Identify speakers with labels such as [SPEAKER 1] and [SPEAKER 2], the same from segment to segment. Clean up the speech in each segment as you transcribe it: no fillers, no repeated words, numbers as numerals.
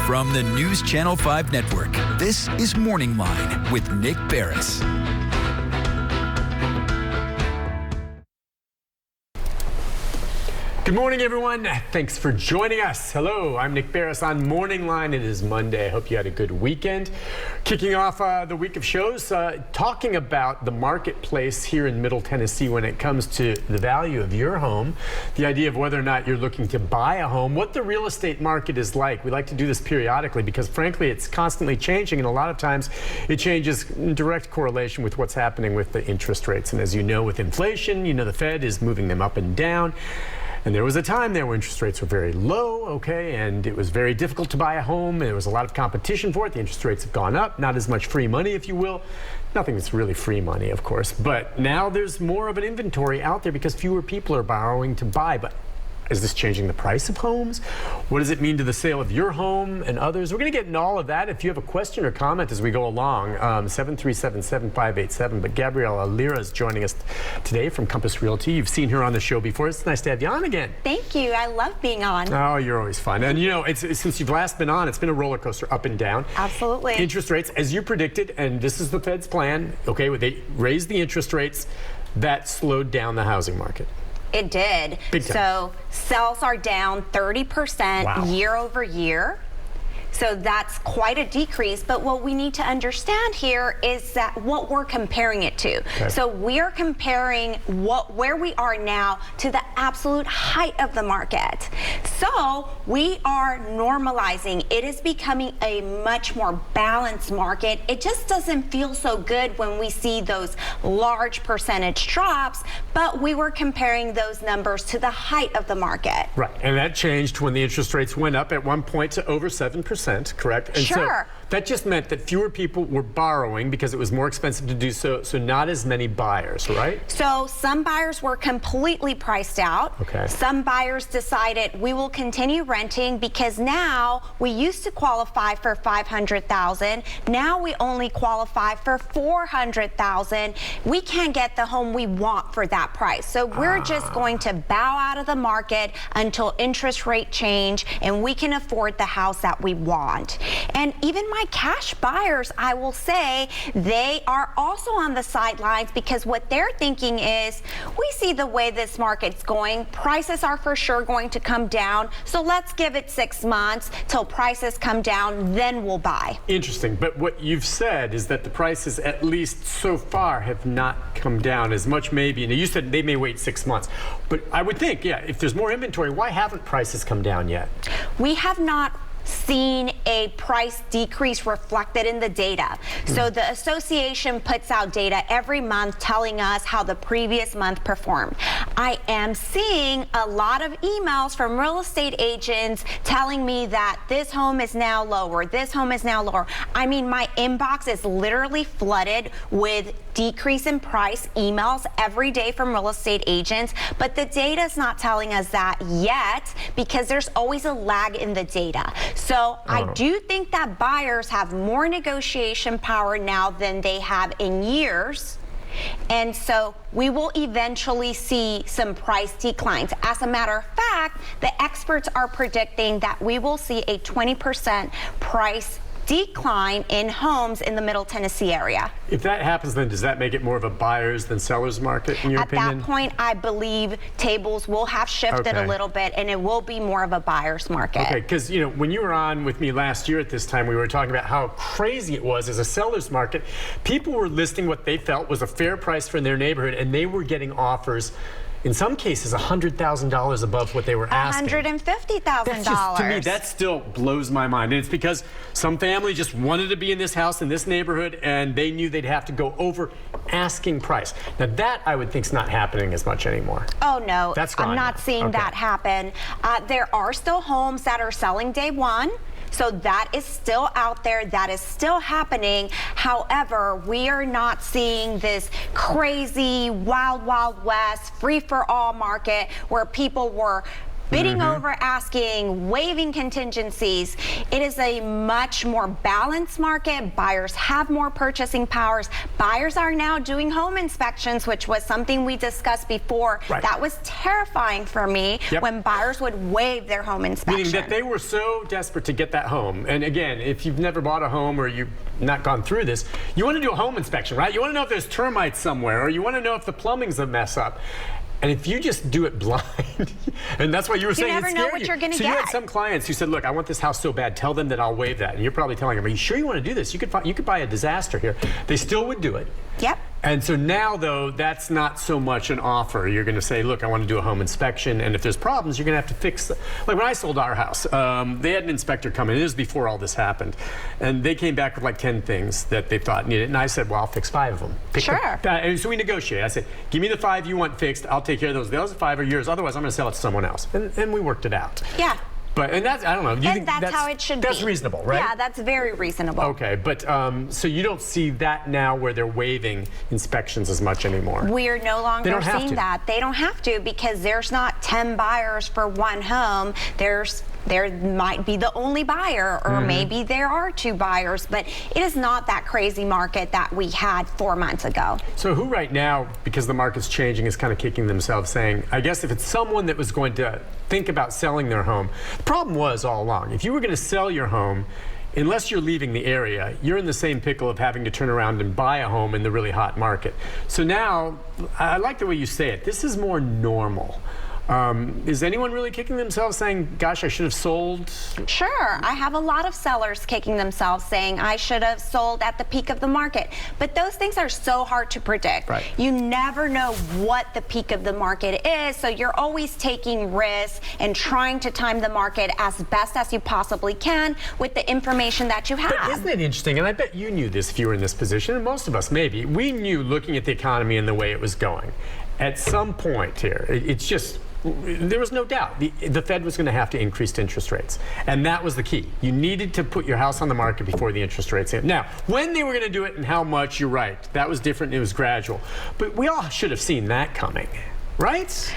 [SPEAKER 1] From the News Channel 5 Network, this is Morning Line with Nick Beres.
[SPEAKER 2] Good morning, everyone. Thanks for joining us. Hello, I'm Nick Beres on Morning Line. It is Monday. I hope you had a good weekend. Kicking off the week of shows, talking about the marketplace here in Middle Tennessee when it comes to the value of your home, the idea of whether or not you're looking to buy a home, what the real estate market is like. We like to do this periodically because, frankly, it's constantly changing, and a lot of times it changes in direct correlation with what's happening with the interest rates. And as you know, with inflation, the Fed is moving them up and down. And there was a time there where interest rates were very low, okay, and it was very difficult to buy a home. There was a lot of competition for it. The interest rates have gone up, not as much free money, if you will. Nothing that's really free money, of course. But now there's more of an inventory out there because fewer people are borrowing to buy. But is this changing the price of homes? What does it mean to the sale of your home and others? We're going to get into all of that. If you have a question or comment as we go along, 737-7587. But Gabriela Lira is joining us today from Compass Realty. You've seen her on the show before. It's nice to have you on again.
[SPEAKER 3] Thank you. I love being on.
[SPEAKER 2] Oh, you're always fun. And it's since you've last been on, it's been a roller coaster up and down.
[SPEAKER 3] Absolutely.
[SPEAKER 2] Interest rates, as you predicted, and this is the Fed's plan, okay, they raised the interest rates. That slowed down the housing market.
[SPEAKER 3] It did.
[SPEAKER 2] Big time.
[SPEAKER 3] So sales are down 30%
[SPEAKER 2] Wow.
[SPEAKER 3] year over year. So that's quite a decrease. But what we need to understand here is that what we're comparing it to.
[SPEAKER 2] Okay.
[SPEAKER 3] So we're comparing where we are now to the absolute height of the market. So we are normalizing. It is becoming a much more balanced market. It just doesn't feel so good when we see those large percentage drops, but we were comparing those numbers to the height of the market.
[SPEAKER 2] Right, and that changed when the interest rates went up at one point to over 7%, correct? And
[SPEAKER 3] Sure.
[SPEAKER 2] So that just meant that fewer people were borrowing because it was more expensive to do so, so not as many buyers, right?
[SPEAKER 3] So some buyers were completely priced out.
[SPEAKER 2] Okay.
[SPEAKER 3] Some buyers decided we will continue renting because now we used to qualify for $500,000. Now we only qualify for $400,000. We can't get the home we want for that price. So we're just going to bow out of the market until interest rate change and we can afford the house that we want. And even my cash buyers, I will say, they are also on the sidelines because what they're thinking is, we see the way this market's going. Prices are for sure going to come down. So let's give it 6 months till prices come down, then we'll buy.
[SPEAKER 2] Interesting, but what you've said is that the prices, at least so far, have not come down as much maybe. And you said they may wait 6 months. But I would think, yeah, if there's more inventory, why haven't prices come down yet?
[SPEAKER 3] We have not seen a price decrease reflected in the data. So the association puts out data every month telling us how the previous month performed. I am seeing a lot of emails from real estate agents telling me that this home is now lower, this home is now lower. I mean, my inbox is literally flooded with decrease in price emails every day from real estate agents, but the data is not telling us that yet because there's always a lag in the data. So I do think that buyers have more negotiation power now than they have in years. And so we will eventually see some price declines. As a matter of fact, the experts are predicting that we will see a 20% price decline in homes in the Middle Tennessee area.
[SPEAKER 2] If that happens, then does that make it more of a buyer's than seller's market, in your opinion?
[SPEAKER 3] At that point, I believe tables will have shifted a little bit, and it will be more of a buyer's market.
[SPEAKER 2] Okay, because when you were on with me last year at this time, we were talking about how crazy it was as a seller's market. People were listing what they felt was a fair price for their neighborhood, and they were getting offers, in some cases, $100,000 above what they were asking.
[SPEAKER 3] $150,000.
[SPEAKER 2] To me, that still blows my mind. And it's because some family just wanted to be in this house, in this neighborhood, and they knew they'd have to go over asking price. Now, that I would think is not happening as much anymore.
[SPEAKER 3] Oh, no.
[SPEAKER 2] That's gone
[SPEAKER 3] I'm not
[SPEAKER 2] now.
[SPEAKER 3] seeing that happen. There are still homes that are selling day one. So that is still out there. That is still happening. However, we are not seeing this crazy, wild, wild west, free-for-all market where people were bidding over asking, waiving contingencies. It is a much more balanced market. Buyers have more purchasing powers. Buyers are now doing home inspections, which was something we discussed before.
[SPEAKER 2] Right.
[SPEAKER 3] That was terrifying for me when buyers would waive their home inspection.
[SPEAKER 2] Meaning that they were so desperate to get that home. And again, if you've never bought a home or you've not gone through this, you want to do a home inspection, right? You want to know if there's termites somewhere, or you want to know if the plumbing's a mess up. And if you just do it blind, and that's why you were saying
[SPEAKER 3] never
[SPEAKER 2] it
[SPEAKER 3] know
[SPEAKER 2] scared
[SPEAKER 3] what
[SPEAKER 2] you.
[SPEAKER 3] you're going to
[SPEAKER 2] So
[SPEAKER 3] get.
[SPEAKER 2] you had some clients who said, look, I want this house so bad, tell them that I'll waive that. And you're probably telling them, are you sure you want to do this? You could buy a disaster here. They still would do it.
[SPEAKER 3] Yep.
[SPEAKER 2] And so now, though, that's not so much an offer. You're going to say, look, I want to do a home inspection, and if there's problems, you're going to have to fix them. Like when I sold our house, they had an inspector come in. This was before all this happened. And they came back with like 10 things that they thought needed. And I said, well, I'll fix 5 of them.
[SPEAKER 3] Sure.
[SPEAKER 2] And so we negotiated. I said, give me the 5 you want fixed. I'll take care of those. The other 5 are yours. Otherwise, I'm going to sell it to someone else. And we worked it out.
[SPEAKER 3] Yeah.
[SPEAKER 2] But, and that's, I don't know. You think
[SPEAKER 3] that's how it should be.
[SPEAKER 2] That's reasonable, right?
[SPEAKER 3] Yeah, that's very reasonable.
[SPEAKER 2] Okay, but so you don't see that now where they're waiving inspections as much anymore?
[SPEAKER 3] We're no longer seeing that. They don't have to, because there's not 10 buyers for one home. There might be the only buyer, or maybe there are 2 buyers, but it is not that crazy market that we had 4 months ago.
[SPEAKER 2] So who right now, because the market's changing, is kind of kicking themselves saying, I guess if it's someone that was going to think about selling their home, the problem was all along, if you were going to sell your home, unless you're leaving the area, you're in the same pickle of having to turn around and buy a home in the really hot market. So now, I like the way you say it, this is more normal. Is anyone really kicking themselves saying, gosh, I should have sold?
[SPEAKER 3] Sure. I have a lot of sellers kicking themselves saying, I should have sold at the peak of the market. But those things are so hard to predict.
[SPEAKER 2] Right.
[SPEAKER 3] You never know what the peak of the market is, so you're always taking risks and trying to time the market as best as you possibly can with the information that you have.
[SPEAKER 2] But isn't it interesting, and I bet you knew this if you were in this position, and most of us maybe, we knew looking at the economy and the way it was going. At some point here, it's just, there was no doubt the Fed was going to have to increase interest rates. And that was the key. You needed to put your house on the market before the interest rates hit. Now, when they were going to do it and how much, you're right. That was different. It was gradual. But we all should have seen that coming, right?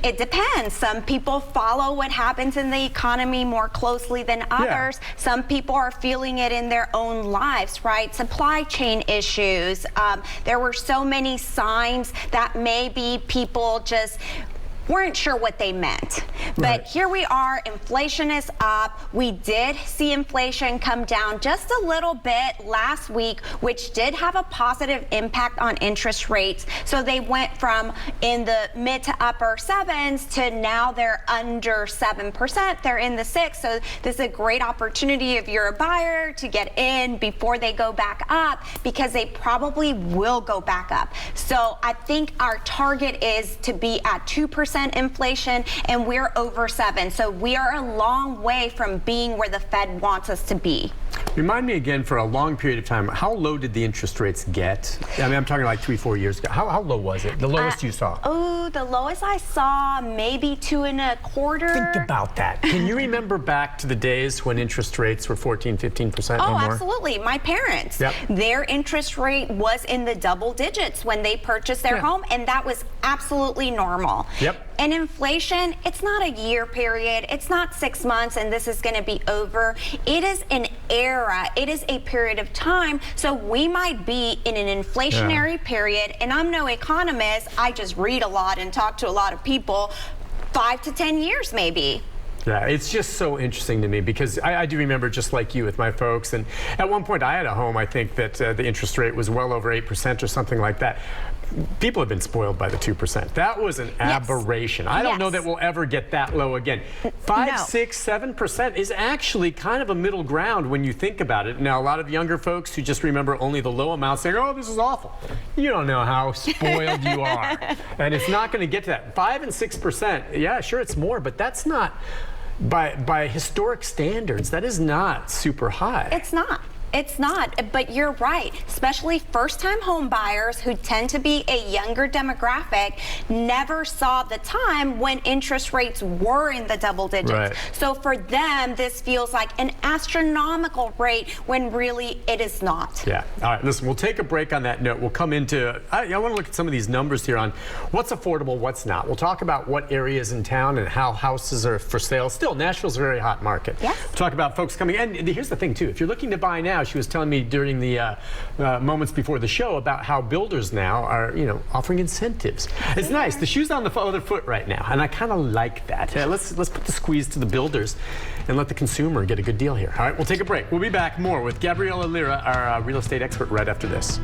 [SPEAKER 3] It depends. Some people follow what happens in the economy more closely than others.
[SPEAKER 2] Yeah.
[SPEAKER 3] Some people are feeling it in their own lives, right? Supply chain issues. There were so many signs that maybe people just weren't sure what they meant. But here we are, inflation is up. We did see inflation come down just a little bit last week, which did have a positive impact on interest rates. So they went from in the mid to upper 7s to now they're under 7%. They're in the 6. So this is a great opportunity if you're a buyer to get in before they go back up, because they probably will go back up. So I think our target is to be at 2% inflation, and we're over 7. So we are a long way from being where the Fed wants us to be.
[SPEAKER 2] Remind me again, for a long period of time, how low did the interest rates get? I mean, I'm talking like 3-4 years ago. How low was it? The lowest you saw?
[SPEAKER 3] Oh, the lowest I saw, maybe 2.25.
[SPEAKER 2] Think about that. Can you remember back to the days when interest rates were 14, 15%
[SPEAKER 3] Oh,
[SPEAKER 2] or more?
[SPEAKER 3] absolutely. My parents,
[SPEAKER 2] Yep.
[SPEAKER 3] their interest rate was in the double digits when they purchased their home, and that was absolutely normal.
[SPEAKER 2] Yep.
[SPEAKER 3] And inflation, it's not a year period. It's not 6 months and this is going to be over. It is an era. It is a period of time. So we might be in an inflationary period, and I'm no economist. I just read a lot and talk to a lot of people. 5 to 10 years maybe.
[SPEAKER 2] Yeah, it's just so interesting to me, because I do remember, just like you with my folks, and at one point I had a home, I think that the interest rate was well over 8% or something like that. People have been spoiled by the 2%. That was an aberration. I don't know that we'll ever get that low again. 5, 6, 7% is actually kind of a middle ground when you think about it. Now, a lot of younger folks who just remember only the low amounts saying, oh, this is awful. You don't know how spoiled you are. And it's not going to get to that. 5 and 6%, yeah, sure, it's more, but that's not, by historic standards, that is not super high.
[SPEAKER 3] It's not. It's not, but you're right. Especially first-time home buyers who tend to be a younger demographic never saw the time when interest rates were in the double digits.
[SPEAKER 2] Right.
[SPEAKER 3] So for them, this feels like an astronomical rate when really it is not.
[SPEAKER 2] Yeah. All right, listen, we'll take a break on that note. We'll come into, I want to look at some of these numbers here on what's affordable, what's not. We'll talk about what areas in town and how houses are for sale. Still, Nashville's a very hot market.
[SPEAKER 3] Yes.
[SPEAKER 2] We'll talk about folks coming. And here's the thing, too. If you're looking to buy now, she was telling me during the moments before the show about how builders now are, offering incentives. It's nice. The shoe's on the other foot right now, and I kind of like that. Let's put the squeeze to the builders and let the consumer get a good deal here. All right, we'll take a break. We'll be back more with Gabriela Lira, our real estate expert, right after this.